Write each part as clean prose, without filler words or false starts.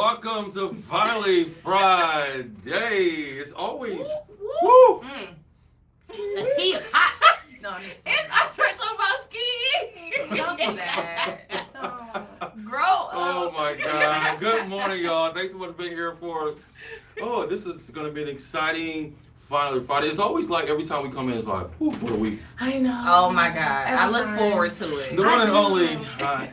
welcome to Finally Friday. It's always Woo! The tea is hot. No, I'm just It's our talking about ski. Don't do that. Don't. Grow up. Oh my God. Good morning, y'all. Thanks so much for being here for. Oh, this is going to be an exciting Finally Friday. It's always like every time we come in, it's like, whew, what a week. I know. Oh my God. I Every look time. forward to it. The one and only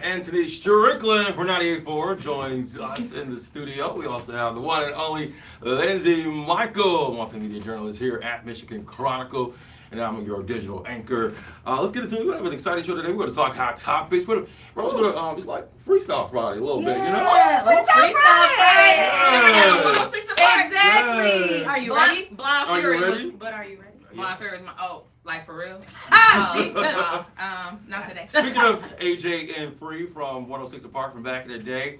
Anthony Strickland for 98.4 joins us in the studio. We also have the one and only Lindsay Michael, multimedia journalist here at Michigan Chronicle. And I'm your digital anchor. Let's get into it. We're going to have an exciting show today. We're going to talk hot topics. We're also going to, it's like Freestyle Friday a little bit, you know? Freestyle Friday. Yeah. 106 apart. Exactly. Yes. Are you ready? Blind Are you Fury ready? But are you ready? Blind Fury is my, like for real? Not today. Speaking of AJ and Free from 106 Apart from back in the day,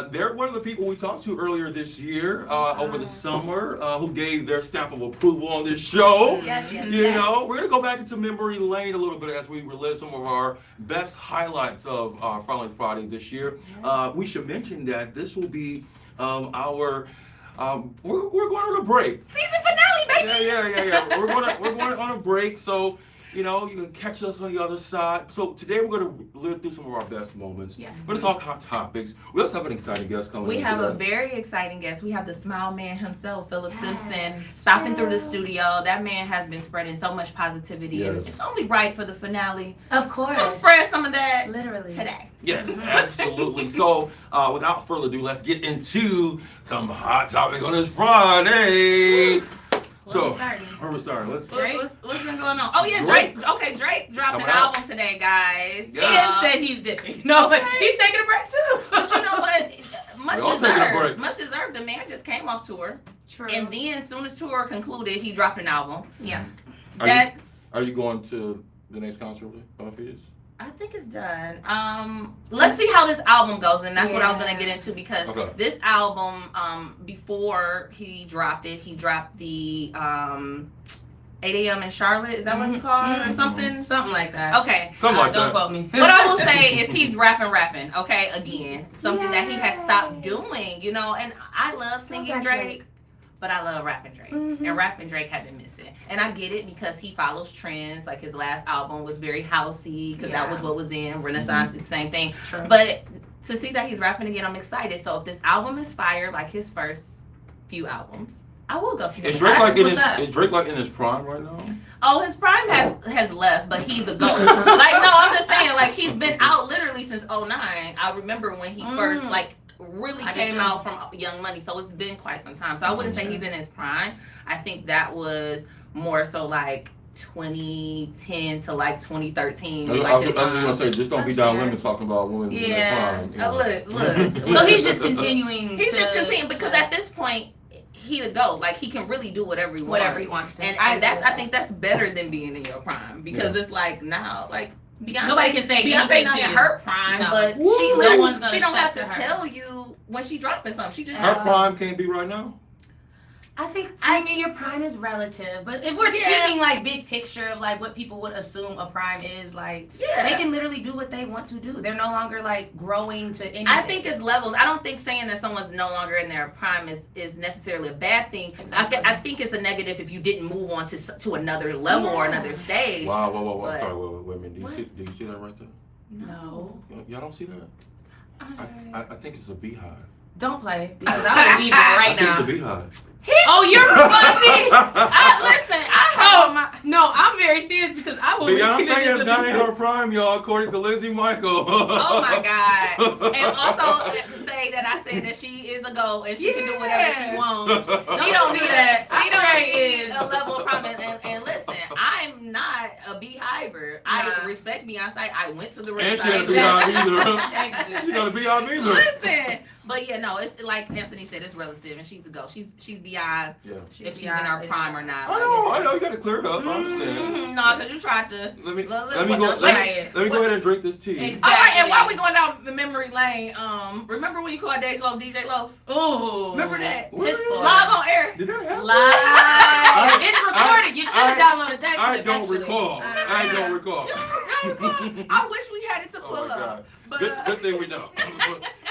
they're one of the people we talked to earlier this year, over the summer, who gave their stamp of approval on this show. Yes, yes, You yes. know, we're going to go back into memory lane a little bit as we relive some of our best highlights of Finally Friday this year. We should mention that this will be our, we're going on a break. Season finale, baby. Yeah. We're going on a break, so you know you can catch us on the other side. So today we're going to live through some of our best moments. Yeah. We're going to talk hot topics. We also have an exciting guest coming. We in have a today. very exciting guest. We have the Smile Man himself, Philip Simpson, stopping through the studio. That man has been spreading so much positivity, and Yes. it's only right for the finale Of course. to spread some of that Literally. today. Yes, absolutely. So without further ado, let's get into some hot topics on this Friday. Where we starting? Where we starting? Let's. What's been going on? Oh yeah, Drake. Okay, Drake dropped an Coming out. album today, guys. Yeah. And said he's dipping. No, but Okay. he's taking a break too. But you know what? Much We all taking a break. deserved. Much deserved. The man just came off tour, True. and then as soon as tour concluded, he dropped an album. yeah. Are you going to the next concert with Buffy? I think it's done. Let's see how this album goes, and that's what I was gonna get into because Okay. this album, before he dropped it, he dropped the 8 a.m. in Charlotte. Is that what it's called or something? Something like that. Okay. Something like Don't that. quote me. What I will say is he's rapping. Okay, again, something that he has stopped doing. You know, and I love singing Okay, Drake. But I love rapping Drake. Mhm. And rapping Drake had been missing. And I get it because he follows trends. Like his last album was very housey because that was what was in. Renaissance did the same thing. True. But to see that he's rapping again, I'm excited. So if this album is fire, like his first few albums, I will go see Is it. Drake like in what's his? up. Is Drake like in his prime right now? Oh, his prime has left, but he's a GOAT. Like, no, I'm just saying, like, he's been out literally since 09. I remember when he first, like, really I did came too. out from Young Money, so it's been quite some time. So I wouldn't say he's in his prime. I think that was more so like 2010 to like 2013. I was was like his just gonna prime. say, just don't be That's down fair. women talking about women in their Yeah. prime. you know. Look. So he's just continuing. He's to, just continuing because to at this point, he a GOAT. Like, he can really do whatever he wants. whatever he wants to. And agree that's with I that. think that's better than being in your prime because it's like now, like Beyonce. Nobody can say Beyonce anything not to in you. her prime, No. but Woo. she No literally one's gonna she don't have step to to her. tell you when she dropping something. She just Her prime can't be right now. I think I mean your prime is relative, but if we're Yeah. speaking like big picture of like what people would assume a prime is, like yeah. they can literally do what they want to do. They're no longer like growing to anything. I think it's levels. I don't think saying that someone's no longer in their prime is necessarily a bad thing. Exactly. I think it's a negative if you didn't move on to another level or Yeah. another stage. Wow. But- Sorry, wait a minute. What? Do you see that right there? no. Y'all don't see that? I think it's a beehive. Don't play because I will leave it right I think now. it's a beehive. Oh, you're funny. Listen, I Oh my! No, I'm very serious because I will. leave it Beyonce as is a not in beehive. her prime, y'all, according to Lindsay Michael. Oh my God. And also say that I said that she is a GOAT and she can do whatever she wants. She don't do that. She don't Right. need a level of prominence. And listen, I'm not a beehiver. I Nah. respect Beyonce. I went to the And she Renaissance. ain't a beehive either. Exit. She's not a beehive either. Listen, but yeah, no, it's like Anthony said, it's relative, and she's a GOAT. She's beyond Yeah. if she's in her prime or not. I know. You got to clear it up. I understand. No, because you tried to. Let me Look, let me what go. else Let you me, had? let me go ahead and drink this tea. Exactly. All right, and while we going down the memory lane, remember when you called Dej Loaf DJ Loaf? Ooh. Remember that? What? Piss poor. Live on air. Did that happen? Live. It's recorded. You should have I- downloaded that. I clip, don't actually. recall. I don't recall. Uh, I wish we had it to Oh pull my up. God. But Good thing we don't.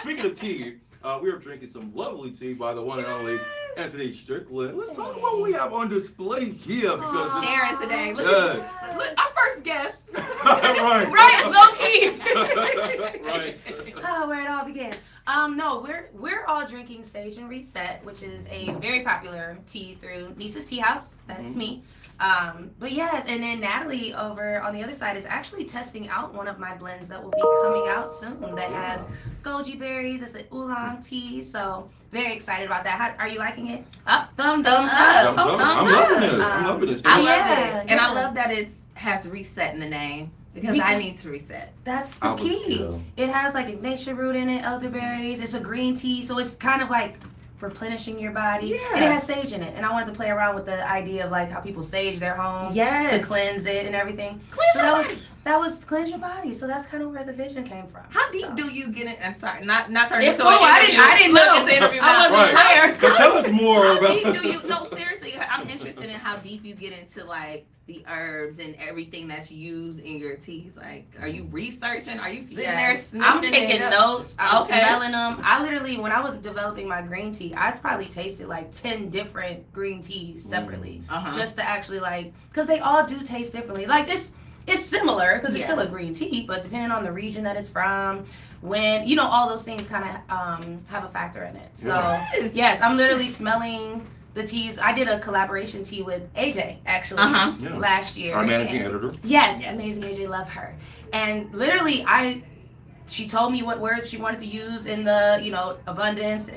Speaking of tea, We are drinking some lovely tea by the one and only Anthony Strickland. Let's talk about what we have on display here. Because Sharon today. Look, Yes. look, our first guest. Right. Right, low key. Right. Oh, where it all began. No, we're all drinking Sage and Reset, which is a very popular tea through Nisa's Tea House. That's me. But yes, and then Natalie over on the other side is actually testing out one of my blends that will be coming out soon that has goji berries. It's an oolong tea, so very excited about that. How, are you liking it? Up, thumbs up. Thumbs up. I'm loving this. I'm loving this. I love Yeah, it. And I yeah. love that it has reset in the name because Because- I need to reset. That's the key. It has like ignition root in it, elderberries. It's a green tea, so it's kind of like replenishing your body. Yeah. And it has sage in it. And I wanted to play around with the idea of like how people sage their homes Yes. to cleanse it and everything. Cleanse So your that body. was that was cleanse your body. So that's kind of where the vision came from. How deep So. do you get it? I'm sorry, not turning It's into cool. an interview. I didn't Look, know. it's an interview I now. wasn't Right. prepared. So tell us more How about. deep do you? No, seriously, I'm interested in how deep you get into like the herbs and everything that's used in your teas. Like, are you researching? Are you sitting there Yes. sniffing? I'm taking it? notes. I'm Okay. smelling them. I literally, when I was developing my green tea, I probably tasted like 10 different green teas separately. Uh-huh. Just to actually like, because they all do taste differently. Like it's similar because it's Yeah. still a green tea, but depending on the region that it's from, when you know all those things kind of have a factor in it. So Yes. yes, I'm literally smelling the teas. I did a collaboration tea with AJ actually Uh-huh. Yeah. last year. Our managing and- editor. Yes, amazing AJ, love her. And literally, she told me what words she wanted to use in the, abundance.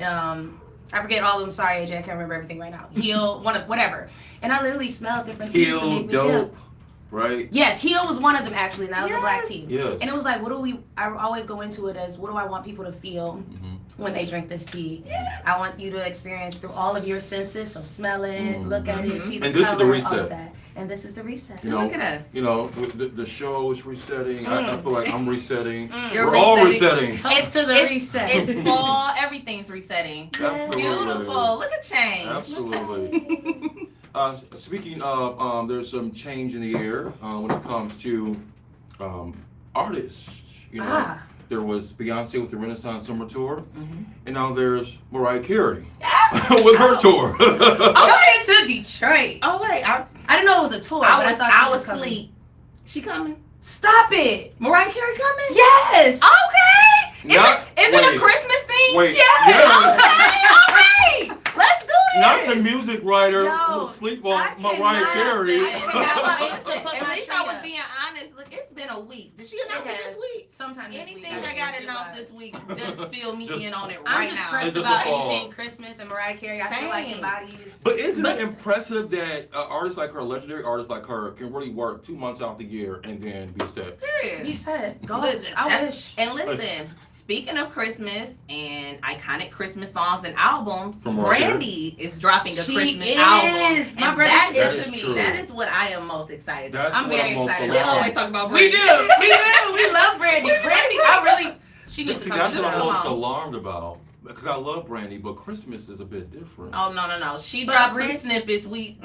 I forget all of them. Sorry, AJ, I can't remember everything right now. Heal, whatever. And I literally smelled different teas to Heal, make me feel. dope, right? Yes, heal was one of them actually, and that was a black tea. Yes. And it was like, I always go into it as, what do I want people to feel when they drink this tea? I want you to experience through all of your senses, so smell it, look at it, see the And this is the color, all reset. of that. And this is the reset. You know, Look at us. the show is resetting. I feel like I'm resetting. You're We're all resetting. resetting. Toast to the reset. It's fall. Everything's resetting. Absolutely. Beautiful. Look at change. Absolutely. Speaking of, there's some change in the air when it comes to artists. There was Beyonce with the Renaissance Summer Tour, and now there's Mariah Carey with her tour. Coming to Detroit. Oh wait, I didn't know it was a tour. I but was thought she I was coming. asleep. She coming? Stop it. Mariah Carey coming? Yes. Okay. Is Not- it wait. a Christmas thing? Wait, Yes. yes. Okay. All right. Let's do this. Not the music writer No, who sleep I on Mariah cannot Carey. say- At least I was being honest. Look, it's been a week. Did she announce it It this has. week? Sometime this week. Anything that got announced this week, just fill me Just- in on it I'm right just now. pressed It's just about a fall. anything Christmas and Mariah Carey. I feel like Same. embodies. But isn't But- it impressive that artists like her, legendary artists like her, can really work 2 months out the year and then be set? You Period. said go. Look, I that's- wish. And listen, speaking of Christmas and iconic Christmas songs and albums, From Mariah Carey? Brandy is dropping a She Christmas is. album. My And brother that said that to is me, true. that is what I am most excited about. That's I'm what very most excited. We alive. always talk about We Brandy. do. We love Brandy. Brandy. I really. She needs See, to come that's to the what I'm show. most alarmed about. Because I love Brandy, but Christmas is a bit different. Oh no. She But dropped some Brandy- snippets. We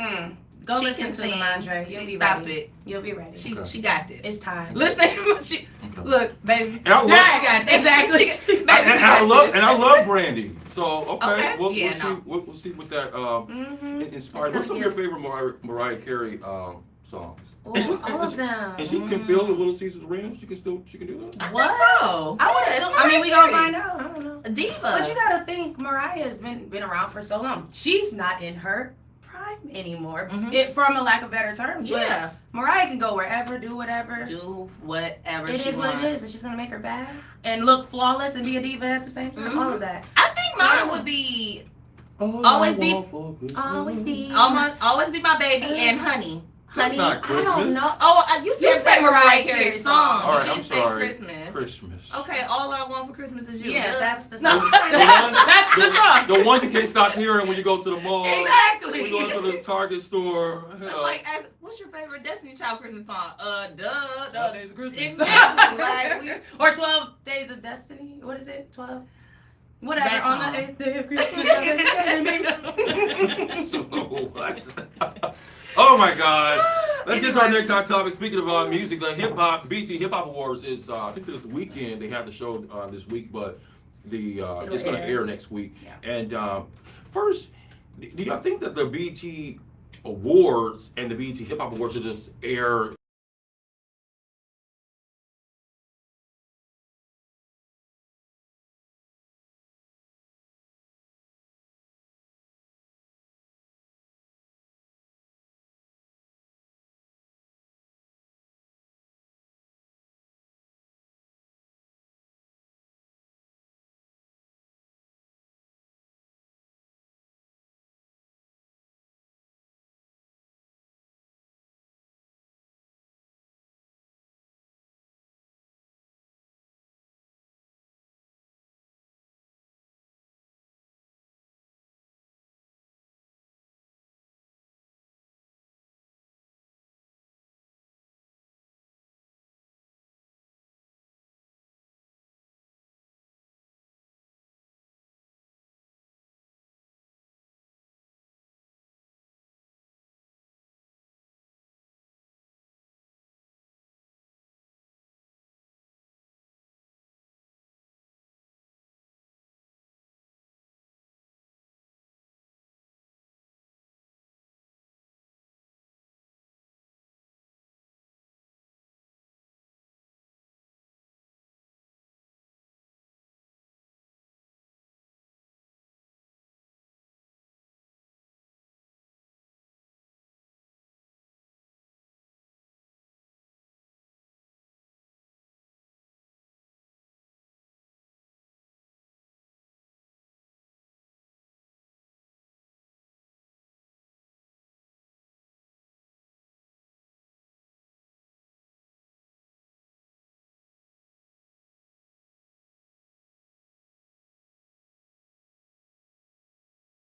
Go she listen can to sing. them, Andre. You'll She be stop ready. it. You'll be ready. She Okay. she got this. It's time. Listen, she Okay. look, baby. And I love, Now I got this. Exactly. Baby, and, she and got I love this. and I love Brandy. So okay, Okay. We'll Yeah, see. no. We'll see what that Mm-hmm. inspired. It's What's some of gonna your favorite Mariah Carey songs? And she- All of them. And she can fill the Little Caesars Arena. She can do that. I What? think so. I would Yes, assume. Mariah I mean, we gonna Carey. find out. I don't know. A diva. But you gotta think, Mariah's been around for so long. She's not in her prime anymore, Mhm. from a lack of better terms. yeah. But Mariah can go wherever, do whatever. Do whatever It she is what wants. it is, and she's gonna make her bad and look flawless and be a diva at the same time. Mhm. All of that. I think mine would be Always be- Always be. always be my baby and honey. That's Honey. not I Christmas. don't know. Oh, you said said Mariah Carey song. All right, You I'm didn't say sorry. Christmas. Christmas. Okay, all I want for Christmas is you. Yeah, Duh. that's the No, song. that's the song. The one you can't stop hearing when you go to the mall. Exactly. When you go to the Target store. It's like, what's your favorite Destiny Child Christmas song? Duh. Days of Christmas. Exactly. Like, Or 12 Days of Destiny. What is it? 12? Whatever. That On song. the 8th day of Christmas. So what? Oh my gosh. Let's get to our next hot topic. Speaking of music, the BET Hip Hop Awards is, I think this weekend. They have the show this week, but it's going to air next week. Yeah. And first, do y'all think that the BET Awards and the BET Hip Hop Awards should just air?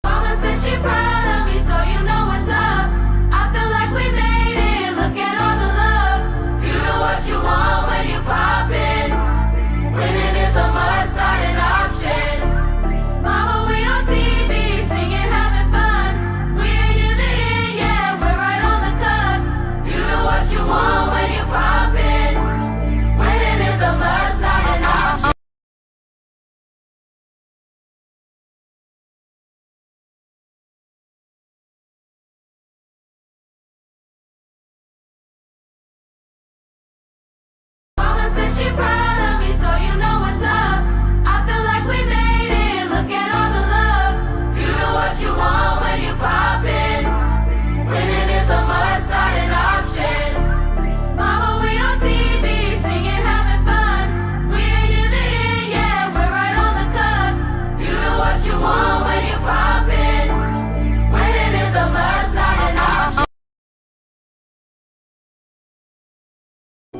Mama said she proud of me, so you know what's up. I feel like we made it, look at all the love. You do what you want when you poppin'. Winning is a must, not an option. Mama, we on TV, singing, having fun. We ain't in the end yet, we're right on the cusp. You do what you want when you poppin'. Winning is a must, not an option. Mama said she proud of me, so you know what's up. I feel like we made it, look at all the love. You do what you want when you poppin'. Winning is a must, not an option. Mama, we on TV, singing, having fun. We ain't in the end yet, we're right on the cusp. You do what you want when you poppin'. Winning is a must, not an option.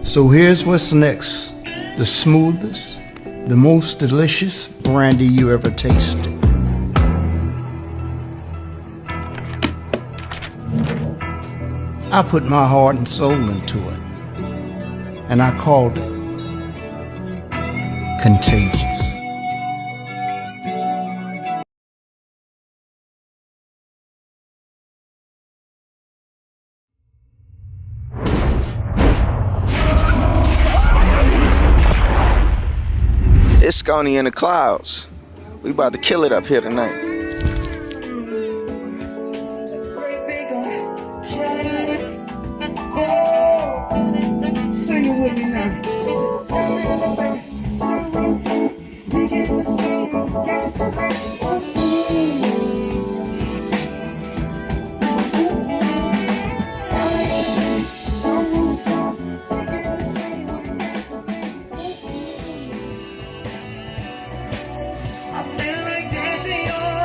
So here's what's next. The smoothest, the most delicious brandy you ever tasted. I put my heart and soul into it, and I called it Contagious. It's Scony in the clouds. We about to kill it up here tonight. Sing it with me now. I feel like dancing on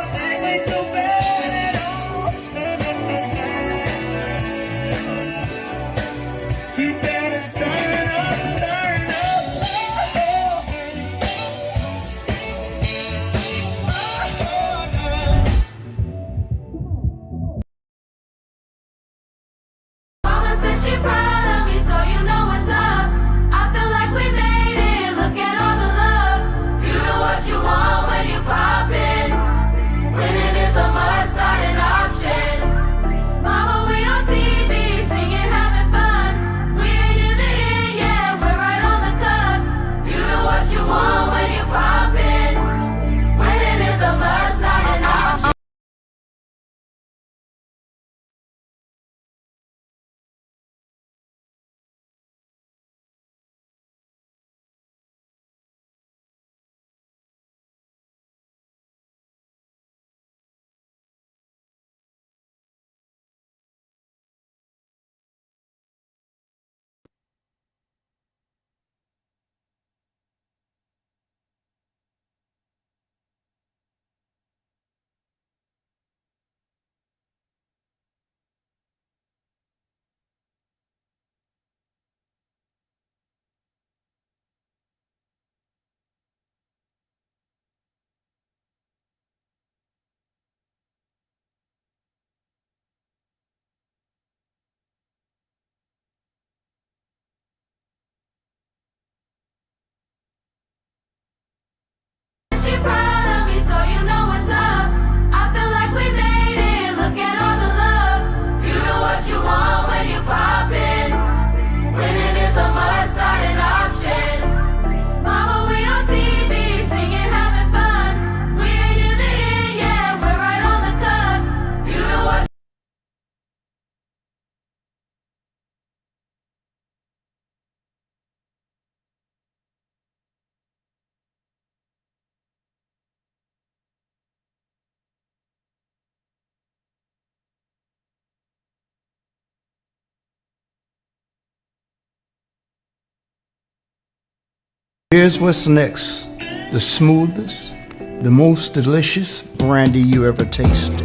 Here's what's next. The smoothest, the most delicious brandy you ever tasted.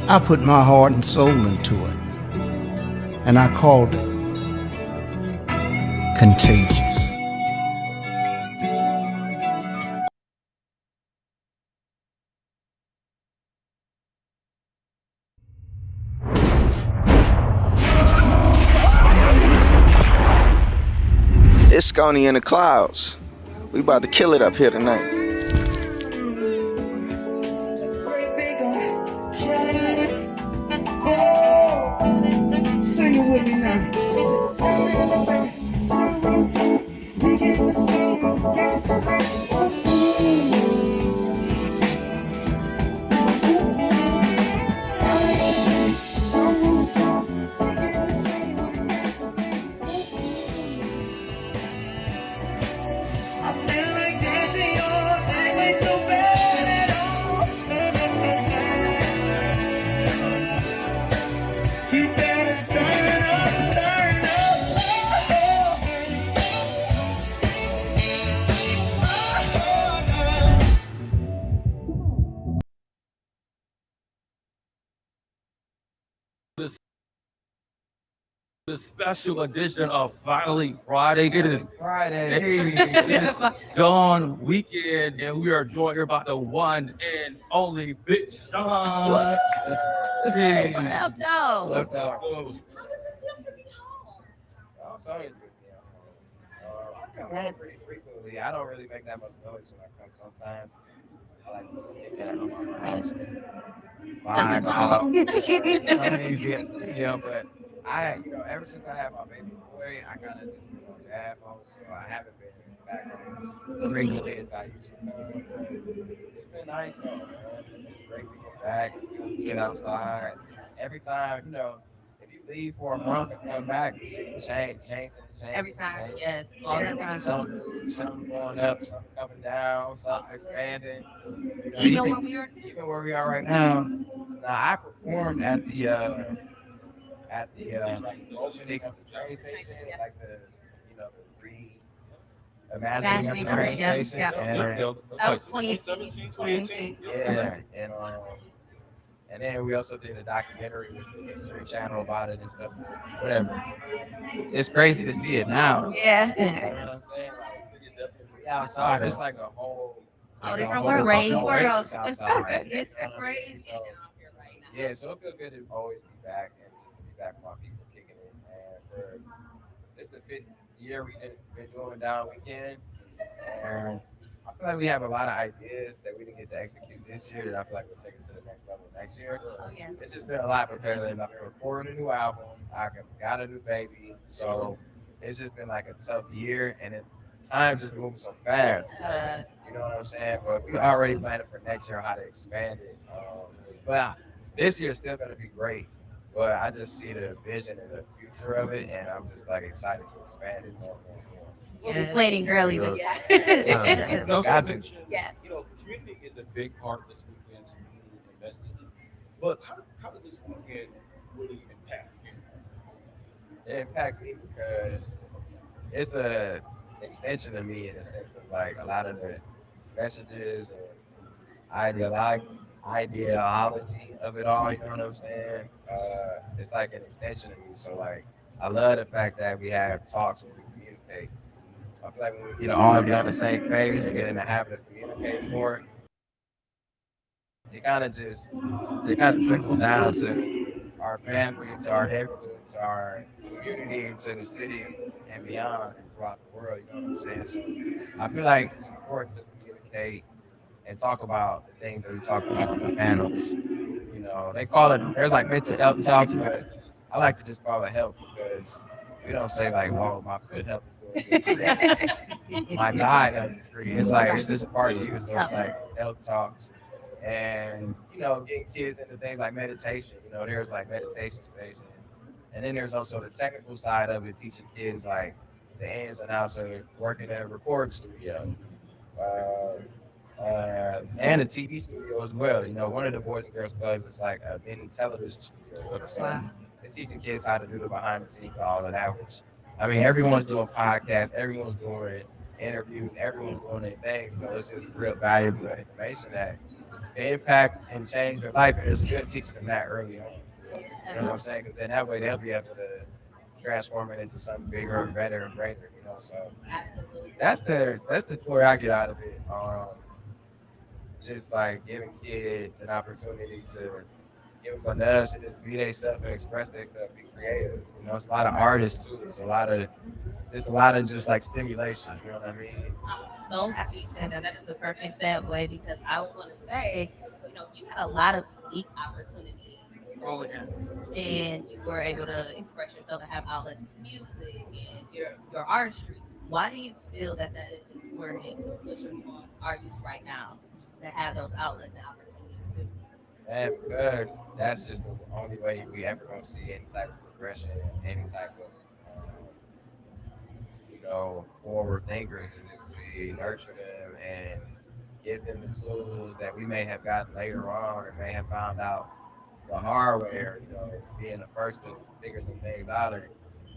I put my heart and soul into it, and I called it Contagious. It's Scony in the clouds. We about to kill it up here tonight. Sing it with me now. I feel like dancing all night, ain't so bad at all. You better turn up, turn up. The special edition of Finally Friday. It is Friday. It is Dawn Weekend, and we are joined here by the one and only Big Sean. Hey. Left out. Left out. Sorry, it's good. I come home pretty frequently. I don't really make that much noise when I come sometimes. I like to just kick it out my house. Vibe out. I mean, be in the studio, but ever since I had my baby boy, I kind of just been on dad mode, so I haven't been back on as regularly as I used to. It's been nice though, man. It's great to get back, get outside. Every time, if you leave for a month and come back, you see the change. Every time, yes, all the time. Something going up, something coming down, something expanding. Even when we were Even where we are right now. Now I performed at the like the opening of the train station, like the reimagining of the train yeah, station. yeah. And, That was 2017, 2018. yeah, and then we also did a documentary with the History Channel about it and stuff. Whatever. It's crazy to see it now. Yeah. You know what I'm saying? Like, outside, it's like a whole. Oh, it's different a world. whole Different oasis world. It's outside. good. It's You know what I mean? crazy So, out here right now. yeah, so it feels good to always be back and just to be back with my people kicking it. And for this the 5th year we've been doing Down Weekend, and I feel like we have a lot of ideas that we didn't get to execute this year that I feel like we'll take it to the next level next year. Yeah. It's just been a lot because I've been recording a new album, I got a new baby, so it's just been like a tough year, and time just moves so fast. You know what I'm saying? But we already planning for next year how to expand it. But this year's still gonna be great. But I just see the vision and the future of it, and I'm just like excited to expand it more and more. We'll be plating girly this year. Got to. Yes. Community is a big part of this weekend's community message. But how does this weekend really impact you? It impacts me because it's a extension of me in the sense of like a lot of the messages and ideology of it all, you know what I'm saying? It's like an extension of me. So like I love the fact that we have talks where we communicate. I feel like when we all get on the same page and get in the habit of communicating more, it kind of trickles down to our family, to our neighborhood, to our community, to the city and beyond and throughout the world, you know what I'm saying? So I feel like it's important to communicate and talk about the things that we talk about on the panels. They call it, there's like mental health talks, but I like to just call it health because we don't say like, "Whoa, my foot health is doing good today." My God health is great. It's like it's just a part of you. So it's like health talks, and getting kids into things like meditation. There's like meditation stations, and then there's also the technical side of it, teaching kids like the ins and outs of working at a record studio. And a TV studio as well. One of the Boys and Girls Clubs is like a mini television studio. So it's teaching kids how to do the behind the scenes, all of that. Which, I mean, everyone's doing podcasts, everyone's doing interviews, everyone's doing their thing. So it's just real valuable information that can impact and change their life. And it's good teaching them that early on. You know what I'm saying? Because then that way they'll be able to transform it into something bigger and better and greater. You know, so that's the joy I get out of it. Just like giving kids an opportunity to give them a nudge to just be themselves and express themselves, be creative. You know, it's a lot of artists too. It's a lot of just like stimulation. You know what I mean? I'm so happy you said that. That is the perfect segue because I was going to say, you know, you had a lot of unique opportunities growing up, and you were able to express yourself and have outlets for music and your artistry. Why do you feel that is important to push on our youth right now to have those outlets and opportunities too? And because that's just the only way we ever gonna see any type of progression, any type of forward thinkers, is if we nurture them and give them the tools that we may have gotten later on or may have found out the hard way, or being the first to figure some things out, or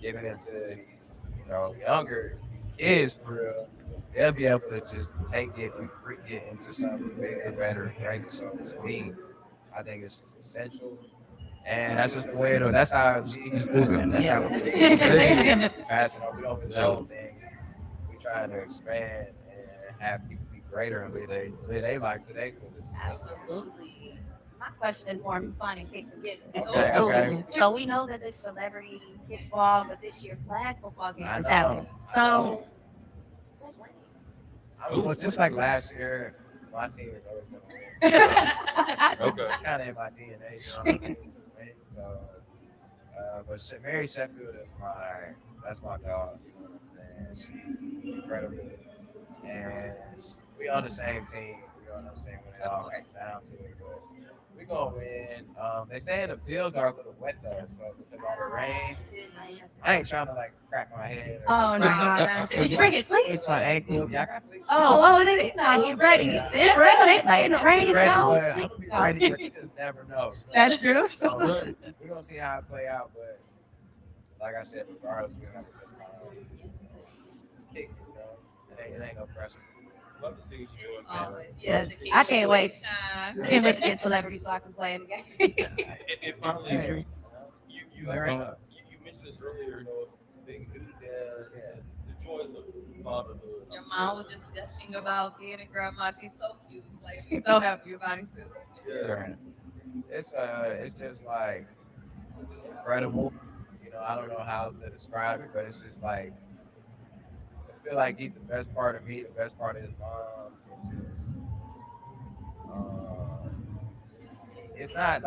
giving them to these these kids for real. They'll be able to just take it and freak it into something bigger, better, greater. So to me, I think it's just essential. And that's just the way that's how G's do it. That's how we pass it on. We don't control things. We try to expand and have people be greater and live their life today for this. Absolutely. My question is more fun in case you get it. Okay. So we know that this celebrity kickball, but this year flag football game is happening. So well, just like last year, my team is always going to win. Okay. Kind of in my DNA, you know what I mean? So, but Mary Sheffield is that's my dog. You know what I'm saying? She's incredible, and we on the same team. You know what I'm saying? When it all comes down to it, but we gonna win. They say the fields are a little wet though, so because all the rain, I ain't trying to like crack my head. Oh no! Bring it, please. It's my ankle. Yeah, I got fleece. They not get ready. It's ready. They play in the rain. It's Ready, but you just never know. That's true. So we're gonna see how it play out, but like I said, regardless, we're gonna have a good time. Just kick it, It ain't no pressure. Love to see what you're doing, man. Yes, I can't wait. I can't wait to get celebrities so I can play in the game. And finally, you mentioned this earlier, being a new dad, the joys of fatherhood. Your mom was just gushing about being a grandma. She's so cute. Like she's so happy about it too. Yeah. It's just like incredible. I don't know how to describe it, but it's just like I feel like he's the best part of me, the best part of his mom. It's not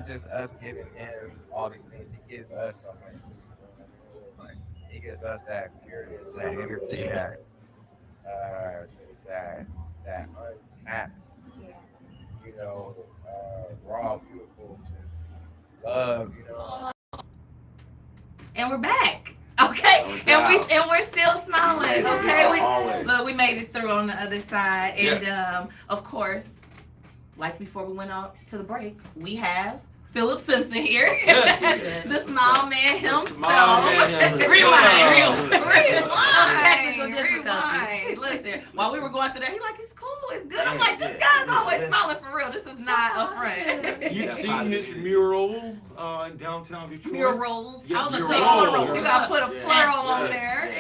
just us giving him all these things. He gives us so much too. He gives us that pureness, that energy, just that untapped, raw, beautiful, just love, And we're back. Okay, and we're still smiling. Okay, but we made it through on the other side, and of course, like before we went out to the break, we have Philip Simpson here, the small man himself. Rewind. Technical difficulties. Listen, while we were going through that, he's like, it's cool, it's good. I'm like, this guy's always smiling for real. This is not a friend. You've seen his mural in downtown Detroit. Murals. Yes, I was mural. gonna say, you gotta put a plural on there.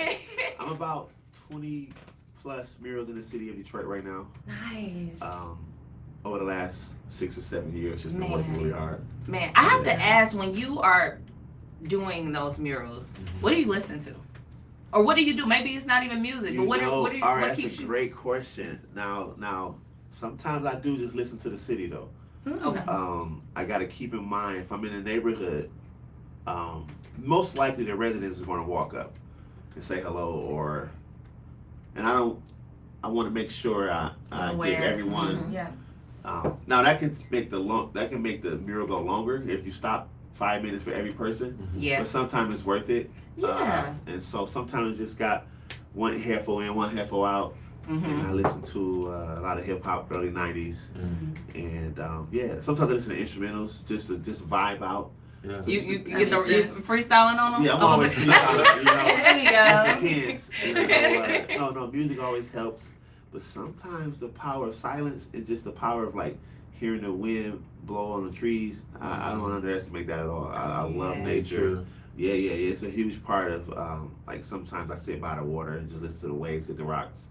I'm about 20 plus murals in the city of Detroit right now. Nice. Over the last 6 or 7 years, just been working really hard. Man, I have to ask, when you are doing those murals, what do you listen to? Or what do you do? Maybe it's not even music, but what keeps That's a great question. Now, sometimes I do just listen to the city though. Okay. I got to keep in mind, if I'm in a neighborhood, most likely the residents are going to walk up and say hello, and I want to make sure I give everyone. Yeah. Now that can make the mural go longer if you stop 5 minutes for every person. Yeah. But sometimes it's worth it. Yeah. And so sometimes it's just got one headphone in, one headphone out. And I listen to a lot of hip hop, early '90s, and sometimes I listen to instrumentals just to vibe out. Yeah. You get the you freestyling on them? Yeah, I'm always freestyling. You know, There you go. it depends. You know, so, no, music always helps, but sometimes the power of silence and just the power of like hearing the wind blow on the trees. I don't underestimate that at all. I love nature. Yeah, it's a huge part of like sometimes I sit by the water and just listen to the waves hit the rocks.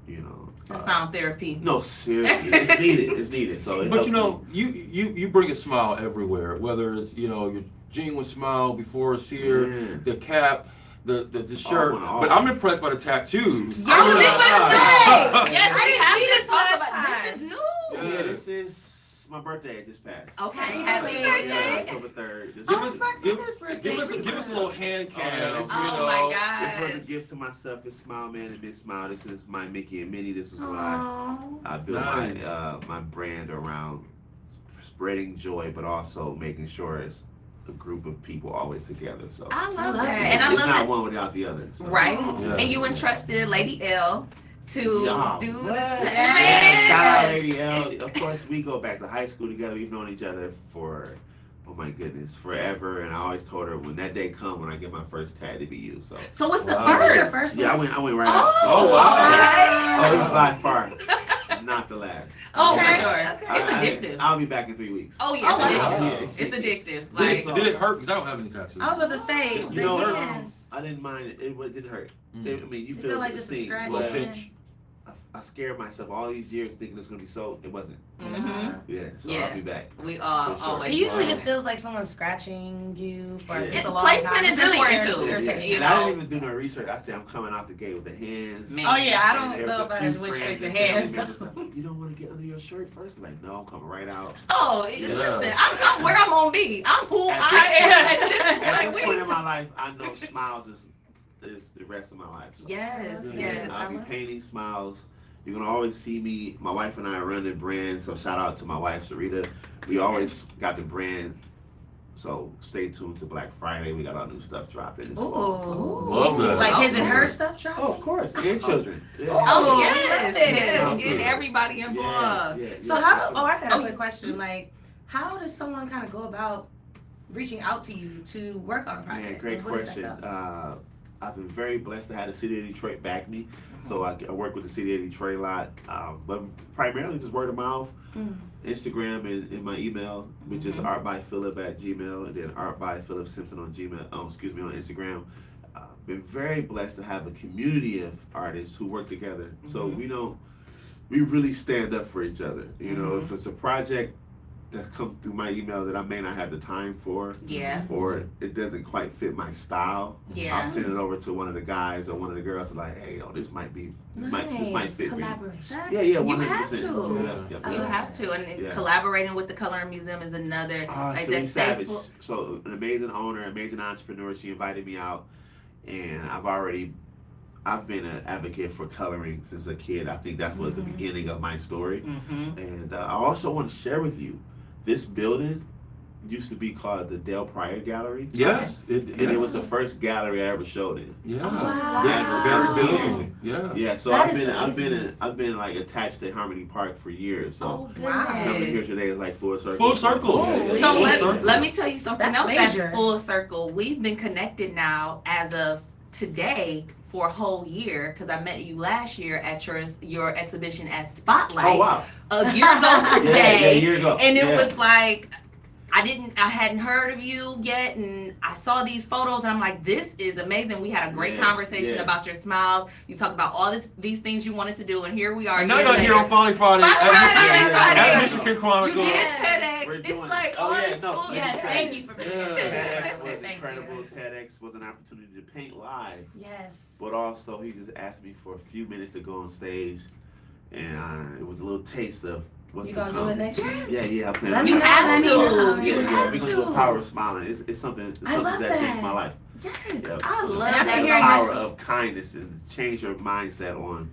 You know, That sound therapy. no, seriously, it's needed. It's needed. So, it But helps you know, you bring a smile everywhere. Whether it's your genuine smile before it's here, Yeah. the cap, the shirt. All. But I'm impressed by the tattoos. I was just gonna say. Yes, I we didn't have see to this talk last about time. this. Is new. Yeah, this is my birthday. It just passed. Okay, Happy birthday. Yeah, October 3rd. This Give was- us, my give, brother's birthday. give us a little hand cam. Oh, Oh my gosh. This was a gift to myself. It's Smile Man and Miss Smile. This is my Mickey and Minnie. This is what I built Nice. my brand around spreading joy, but also making sure it's a group of people always together. So I love love that, it. and I it's love not that. one without the other. So. Right, Yeah. and you entrusted Lady L to Yeah. do What? that. Shout out Lady L. Of course, we go back to high school together. We've known each other for, oh my goodness, forever. And I always told her when that day come, when I get my first tat, to be you. So So what's the Wow. This is first? your first yeah, one? I went right out. Oh, wow. Oh, it's by far not the last. Oh, Okay. for sure. Okay. It's addictive. I'll be back in 3 weeks. Oh yeah, Oh, it's wow. addictive. It's addictive. Did Like it, did it hurt? Because I don't have any tattoos. I was about to say, You the know, hands. I didn't mind it. It didn't hurt. Mm. I mean, you You feel, feel like the just a sting, scratch but in? I scared myself all these years thinking it's gonna be so. It wasn't. Mhm. Yeah, so Yeah. I'll be back. We all For sure. always. It usually Wow. just feels like someone's scratching you for Yeah. just a long Placement time. is It's really important, too. irritating. You And I know. didn't even do no research. I said I'm coming out the gate with the hands. Man. Oh yeah, I And don't there know was a about few it. Which friends straight to and family hands. members like, you don't want to get under your shirt first? I'm like, no, I'm coming right out. Oh, Yeah. listen, I'm where I'm gonna be. I'm who At I am at this At point. this point in my life, I know smiles is the rest of my life. So. Yes, Yeah. yes. I'll I be love- painting smiles. You're gonna always see me. My wife and I run the brand, so shout out to my wife Sarita. We always got the brand. So stay tuned to Black Friday. We got our new stuff dropping. This fall, so- Ooh. Love that. Like, is it Oh. her stuff dropping? Oh, of course, and children. Yeah. Oh we yes, love yes. it. Get everybody involved. Yeah, So yeah. how? Oh, I got a Oh, quick question. Like, how does someone kind of go about reaching out to you to work on a project? Man, great Like, what does question. that go? I've been very blessed to have the city of Detroit back me. So I work with the city of Detroit a lot, but primarily just word of mouth, Mm. Instagram, and my email, which is artbyphilip@gmail, and then artbyphilipsimpson on Gmail. On Instagram. Been very blessed to have a community of artists who work together. So we really stand up for each other. You know, if it's a project that's come through my email that I may not have the time for, Yeah. or it doesn't quite fit my style, Yeah. I'll send it over to one of the guys or one of the girls. Like, hey, yo, this might Nice. fit me. Collaboration. Yeah, You 100%. have to. Yeah. You have to, and Yeah. collaborating with the Coloring Museum is another like Celine that Savage. staple. So an amazing owner, amazing entrepreneur. She invited me out, and I've been an advocate for coloring since a kid. I think that was the beginning of my story. Mm-hmm. And I also want to share with you, this building used to be called the Del Pryor Gallery. Yes. And it was the first gallery I ever showed in. Yeah. Wow. Yeah. Very big. Yeah. Yeah, so That I've is been like attached to Harmony Park for years. So Oh, Wow. coming here goodness. today is like full circle. Full circle. Yeah, So yeah. Full let, circle. let me tell you something That's else major. that's full circle. We've been connected now as of today for a whole year because I met you last year at your exhibition at Spotlight Oh wow. a year ago Yeah, today. a year ago. And it Yeah. was like I hadn't heard of you yet, and I saw these photos, and I'm like, this is amazing. We had a great Yeah, conversation yeah. about your smiles. You talked about all these things you wanted to do, and here we are. And now years you're here later. on Finally Friday Finally at Friday, Michigan Michigan You Chronicle. did Yes. We're TEDx. doing It's it. like Oh, all yeah, this no, full. Yes, thank you for TEDx was Thank incredible. you. TEDx was an opportunity to paint live, Yes. but also he just asked me for a few minutes to go on stage, and it was a little taste of what's You to gonna do come. it next year? Yeah, yeah, I'm planning Let on me You that. know. have Let me to. know. You Yeah, have we're gonna do to. a power of smiling. It's something I love that changed that. my life. Yes, Yeah. I love The And I've been that. hearing power this- of kindness and change your mindset on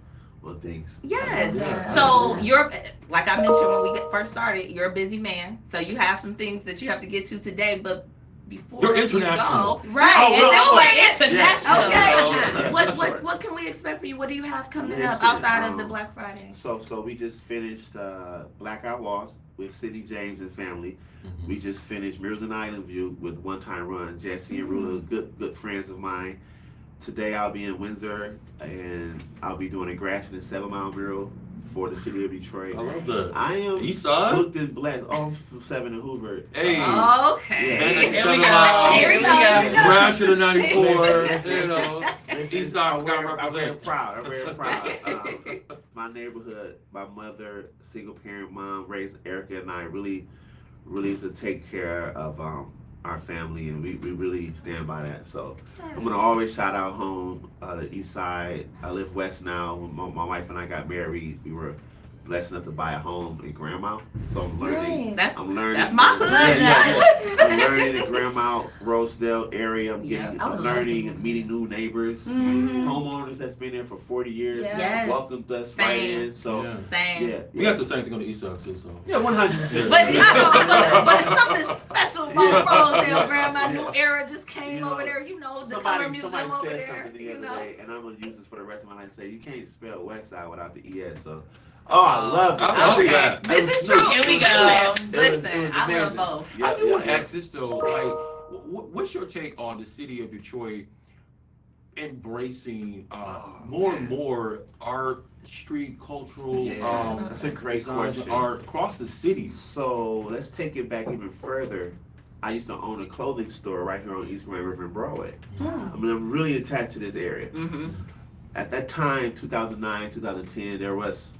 things. Yes. Yeah. So you're, like I mentioned when we first started, you're a busy man. So you have some things that you have to get to today. But before You're you international. go, Right. Oh, and well, then oh, we're yeah. international. Okay. Yeah, What for sure. what can we expect from you? What do you have coming up Listen, outside of the Black Friday? So we just finished Blackout Walls, with Sidney James and family. Mhm. We just finished Murals in Island View with One Time Run. Jesse and Rula, good friends of mine. Today I'll be in Windsor, and I'll be doing a Gratiot and 7 Mile mural for the city of Detroit. I love that. I am East Side? booked and blessed. Oh, from 7 and Hoover. Hey. Okay. Yeah. Here we 7 go. Mile. Here we go. Crash of the 94. Listen, You know. listen, East Side I'm gotta very represent. proud. I'm very proud. My neighborhood, my mother, single parent mom, raised Erica and I really to take care of our family, and we really stand by that. So I'm gonna always shout out home, the East Side. I live west now. When my wife and I got married, we were blessed enough to buy a home in Grandma. So I'm learning. Nice. I'm learning. That's my hood. I'm learning the Grandma Rosedale area. I'm getting, I would I'm love to learning live and meeting new neighbors, Mhm. homeowners that's been there for 40 years. Yes. Welcomed us right Same. in. So Yeah. Same. yeah, We got the same thing on the East Side too, so. yeah, 100%. But it's something special about Rosedale, Grandma. New Era just came You know, over there. You know, the Color Museum Somebody over said there. something the You other know. day, and I'm gonna use this for the rest of my life. Say you can't spell West Side without the ES. So, oh, I love it. I love think that. This is true. Here we go. It Listen, was I love amazing. both. Yeah, I do want to yeah. ask this though, like, what's your take on the city of Detroit embracing more and more art, street, cultural, Yeah. That's a great designs, question. art across the city? So let's take it back even further. I used to own a clothing store right here on East Grand River and Broadway. I mean, I'm really attached to this area. Mm-hmm. At that time, 2009, 2010, there was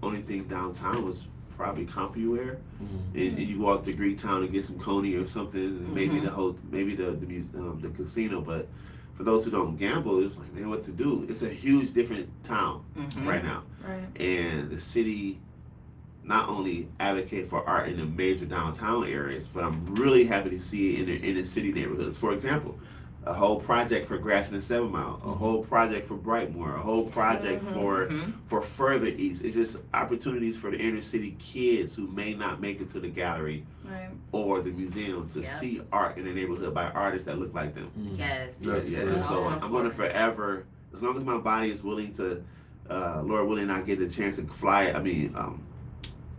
only thing downtown was probably CompuWare, and you walk to Greektown and get some Coney or something, and maybe the casino. But for those who don't gamble, it's like, man, what to do? It's a huge different town right now, Right. and the city not only advocate for art in the major downtown areas, but I'm really happy to see it in the city neighborhoods. For example, a whole project for Gratiot and 7 Mile, a whole project for Brightmoor, a whole project for further east. It's just opportunities for the inner city kids who may not make it to the gallery Right. or the museum to Yep. see art in the neighborhood by artists that look like them. Yes. Yeah, Yes. so I'm gonna forever, as long as my body is willing to, Lord willing, I get the chance to fly.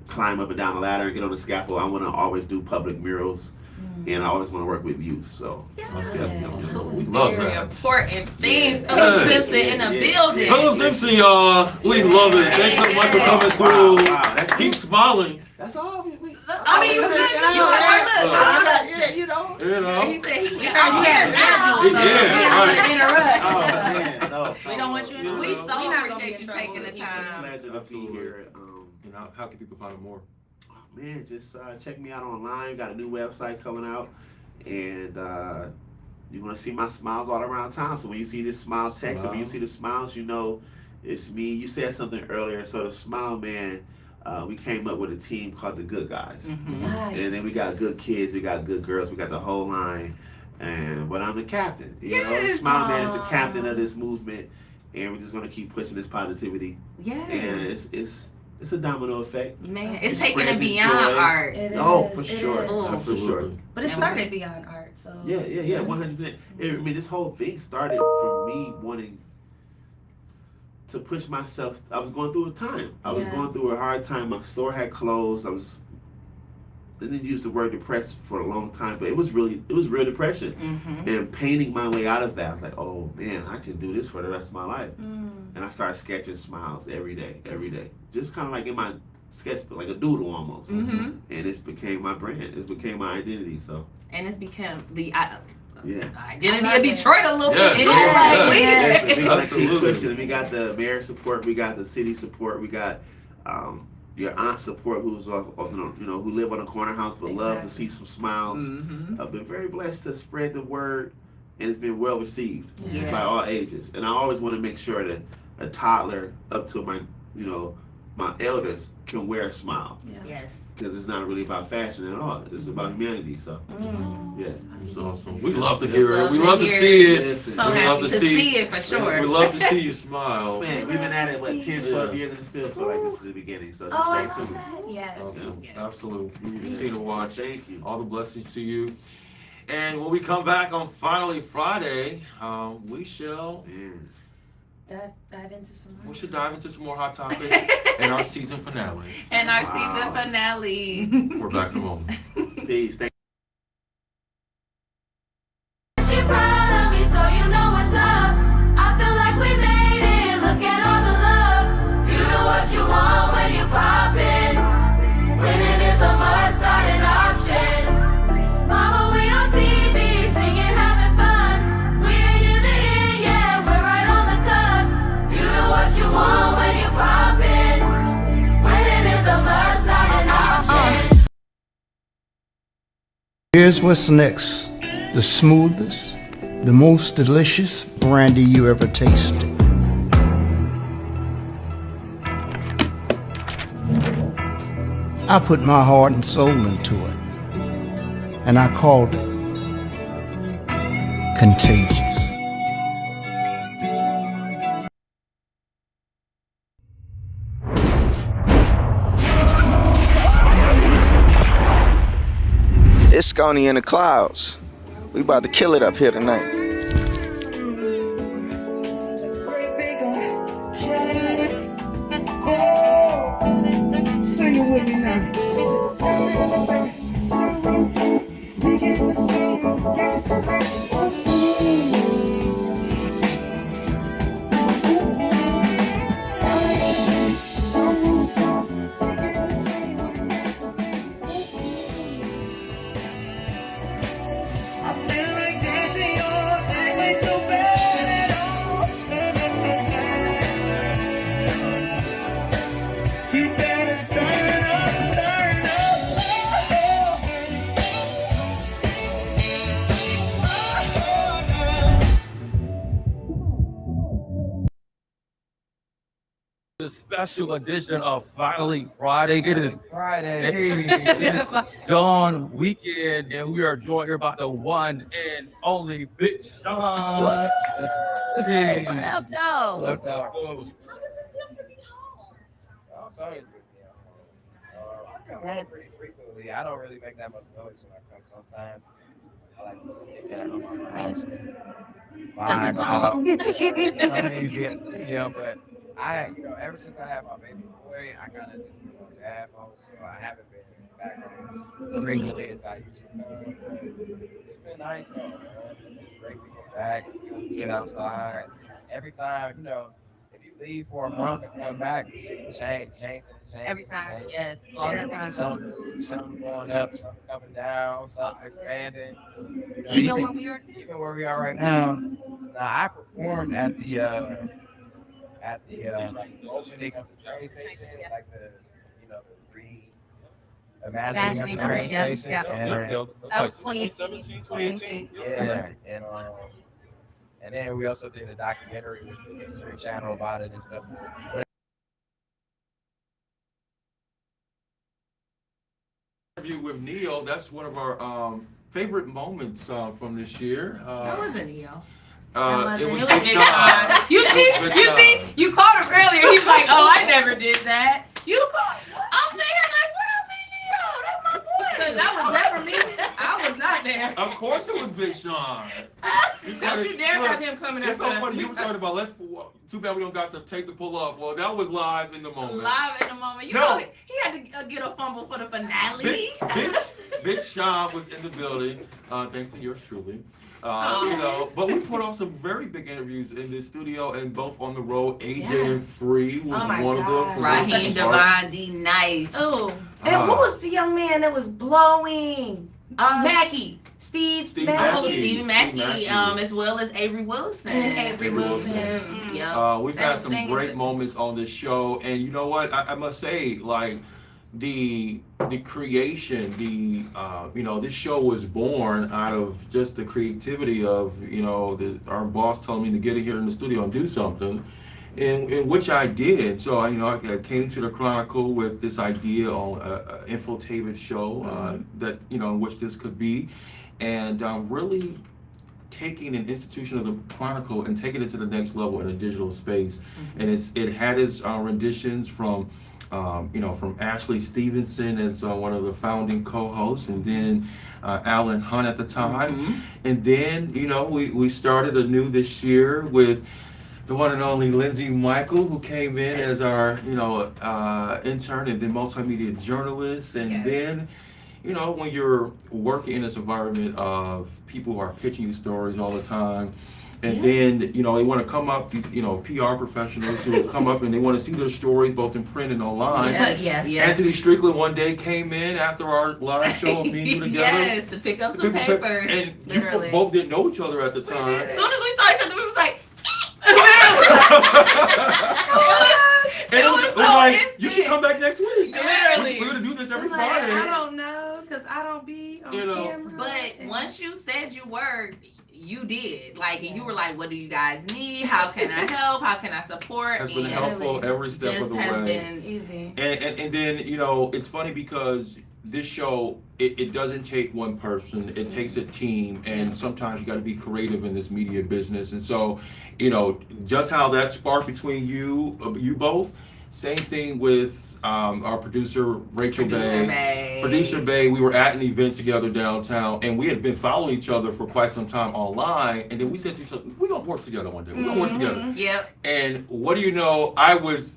Climb up and down the ladder and get on the scaffold. I want to always do public murals, and I always want to work with youth. So We love Very that. important things. Yes. Philip Simpson in the Yeah. building. Philip Simpson, y'all. We love it. Thanks so much for coming through. Wow, that's Keep smiling. That's all. I mean, you Yeah, you know. You know. He said he Yeah, heard you had yeah, so yeah, we don't want to right. interrupt. Oh man, no. We don't want you in the We room. so We not gonna appreciate be you in taking the trouble. It's a time. pleasure to be Absolutely. here. And how can people find out more? Man, just check me out online. Got a new website coming out, and you're gonna see my smiles all around town. So when you see this smile text, or when you see the smiles, you know it's me. You said something earlier, so the Smile Man. We came up with a team called the Good Guys, Nice. and then we got good kids, we got good girls, we got the whole line. But I'm the captain. You know, Yes. Smile Man is the captain of this movement, and we're just gonna keep pushing this positivity. Yes. And it's a domino effect. Man, it's It's taking it spreading beyond joy. art. It Oh, is, for it sure. is. Oh, for sure. But it started beyond art, so. Yeah, 100%. I mean, this whole thing started from me wanting to push myself. I was going through a time. I was Yeah. going through a hard time. My store had closed. I didn't use the word depressed for a long time, but it was real depression. And painting my way out of that, I was like, oh man, I can do this for the rest of my life. And I started sketching smiles every day. Just kind of like in my sketchbook, like a doodle almost. And it became my brand. It became my identity. So And it's become the yeah. identity I of love it. Detroit a little Yeah, bit. yeah, Like, Yes, we- we gotta keep Absolutely. pushing. We got the mayor support. We got the city support. We got your aunt support, who's who live on a corner house but love to see some smiles. I've been very blessed to spread the word, and it's been well received Yeah. by all ages. And I always want to make sure that a toddler up to my elders can wear a smile, Yes. because it's not really about fashion at all. It's about humanity. So yes. It's awesome. We love to hear it. We Love love to to hear see it. Listen, So We happy love to to see see- it for sure. We love to see you smile. Man, we've been at it, 10, 12 Yeah. years, and it still feels like this is the beginning. So just Oh, I stay love tuned. that. Yes. Awesome. Yes. Absolutely. We continue to watch. Thank you. All the blessings to you. And when we come back on Finally Friday, we shall Man. dive into some more. We should dive into some more hot topics and our season finale. And our season finale. We're back in a moment. Peace. Thank She proud of me, so you know what's up. I feel like we made it. Look at all the love. You do what you want when you poppin'. Winning is a must, not an option. Mama, we on TV, singing, having fun. We ain't in the end yet, we're right on the cusp. You do what you want when you poppin'. Winning is a must, not an option. Here's what's next. The smoothest, the most delicious brandy you ever tasted. I put my heart and soul into it, and I called it Contagious. It's Scony in the clouds. We about to kill it up here tonight. Sing it with me now. We get the same. Yes, I feel like dancing all that way so bad at all. You better turn up, turn up. The special edition of Finally Friday. It is Friday. it is Dawn Weekend, and we are joined here by the one and only Big Sean. Hey. What up, though? Left out. I'm sorry. I come home pretty frequently. I don't really make that much noise when I come sometimes. I like to just get that on my house. Vibe out. I mean, be in the studio, but ever since I had my baby boy, I kind of just been on dad mode, so I haven't been back on as regularly as I used to. It's been nice though, man. It's great to get back, get outside. Every time, if you leave for a month and come back, you see the change. Every time, yes, all the time. Something going up, something coming down, something expanding. Even where we are right now. Now I performed at the opening of the train station, like the reimagining of the train station. Yeah. And, That was 2017, 2018. yeah, and then we also did a documentary with the History Channel about it and stuff. Interview with Neil. That's one of our favorite moments from this year. That wasn't Neil. It was Big Big Sean. Sean. You called him earlier. He's like, oh, I never did that. You called. I'm sitting here like, what up, Neil? That's my boy. Because that was never me. I was not there. Of course it was Big Sean. Don't you dare have him coming It's after so us. funny. You were talking about too bad we don't got the tape to pull up. Well, that was live in the moment. Live in the moment. You No. know, he had to get a fumble for the finale. Big Sean was in the building, thanks to yours truly. Oh. But we put off some very big interviews in the studio and both on the road. AJ and Free was Oh my one of gosh. them. Raheem Devon D. Nice. Oh, and what was the young man that was blowing? Mackey. Steve Oh, Mackey. Steve Mackey, Mackey. as well as Avery Wilson. And Avery Wilson. Yep. We've They had were some singing great too. moments on this show, and you know what? I must say, like the creation, this show was born out of just the creativity of our boss telling me to get in here in the studio and do something, in which I did. So I came to the Chronicle with this idea on an infotainment show that in which this could be, and really taking an institution of the Chronicle and taking it to the next level in a digital space. And it had its renditions from Ashley Stevenson as one of the founding co-hosts, and then Alan Hunt at the time. And then, we started anew this year with the one and only Lindsay Michael, who came in as our, intern and then multimedia journalist. And Yes. then, when you're working in this environment of people who are pitching you stories all the time, and then, they want to come up, these, PR professionals who come up and they want to see their stories both in print and online. Yes. Anthony Strickland one day came in after our live show of me and you together. Yes, to pick up some papers. And you Literally. both didn't know each other at the time. As soon as we saw each other, we was like, And it was so like, instant. you should come back next week. Literally. We're going to do this every I'm like, Friday. I don't know, because I don't be on camera. But once you said you were, you did. Like, and you were like, what do you guys need? How can I help? How can I support? Has been And helpful every step just of the has way. been Easy. And then, it's funny because this show, it doesn't take one person, it takes a team, and sometimes you got to be creative in this media business. And so, just how that sparked between you both, same thing with our producer, Rachel Bay. Producer Bay, we were at an event together downtown, and we had been following each other for quite some time online, and then we said to each other, we're going to work together one day, we're going to work together. Yep. And what do you know, it was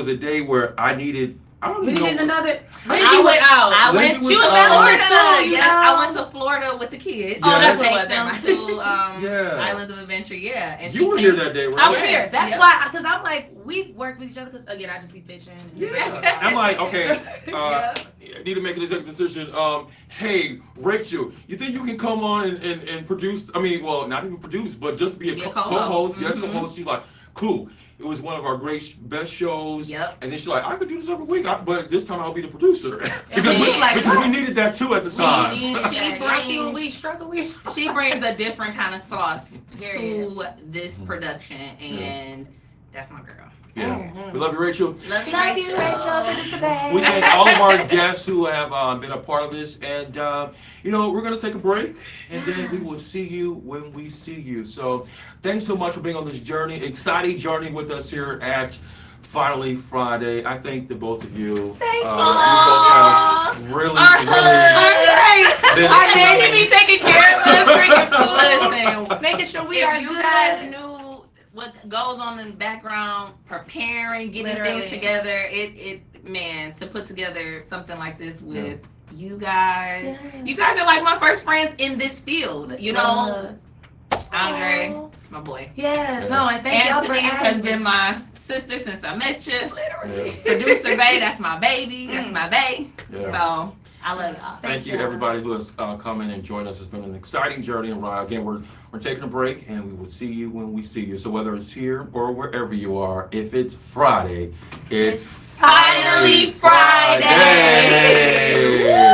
a day where I needed We needed another. I went out. Lindsay was She was out. in Florida. Florida, Yes, you I know. went to Florida with the kids. Oh, that's to what take them to Yeah. Islands of Adventure. Yeah, and You she were came- here that day, right? I was here. That's Yep. why, because I'm like, we work with each other, because again, I just be pitching. Yeah. I'm like, okay, Yeah. I need to make an executive decision. Hey, Rachel, you think you can come on and produce? I mean, well, not even produce, but just be a Be a co-host. co-host. Yes, Mhm. co-host. She's like, cool. It was one of our best shows. Yep. And then she's like, I could do this every week, but this time I'll be the producer. And because we like, because we what? needed that too at the time. She I see what we brings struggle with. she brings a different kind of sauce Period. to this production, and that's my girl. Yeah. We love you, Rachel. Love you, Love Rachel. you, Rachel. Good to see you. We thank all of our guests who have been a part of this, and we're going to take a break, and then we will see you when we see you. So thanks so much for being on this journey, exciting journey with us here at Finally Friday. I thank the both of you. Thank you. You both have really, been Our daddy be taking care of us, bringing food. Listen, Making sure we if are you good. guys knew what goes on in the background, preparing, getting Literally. things together, man, to put together something like this with you guys. Yeah. You guys are like my first friends in this field. You know, Andre, Aw. it's my boy. Yes, no, and thank y'all for Anthony has having been me. my sister since I met you. Literally. Producer Bay, that's my baby. That's my bae. Yeah. So I love y'all. Thank you to everybody who has come in and joined us. It's been an exciting journey and ride. Again, we're taking a break, and we will see you when we see you. So whether it's here or wherever you are, if it's Friday, it's Finally Friday. Friday.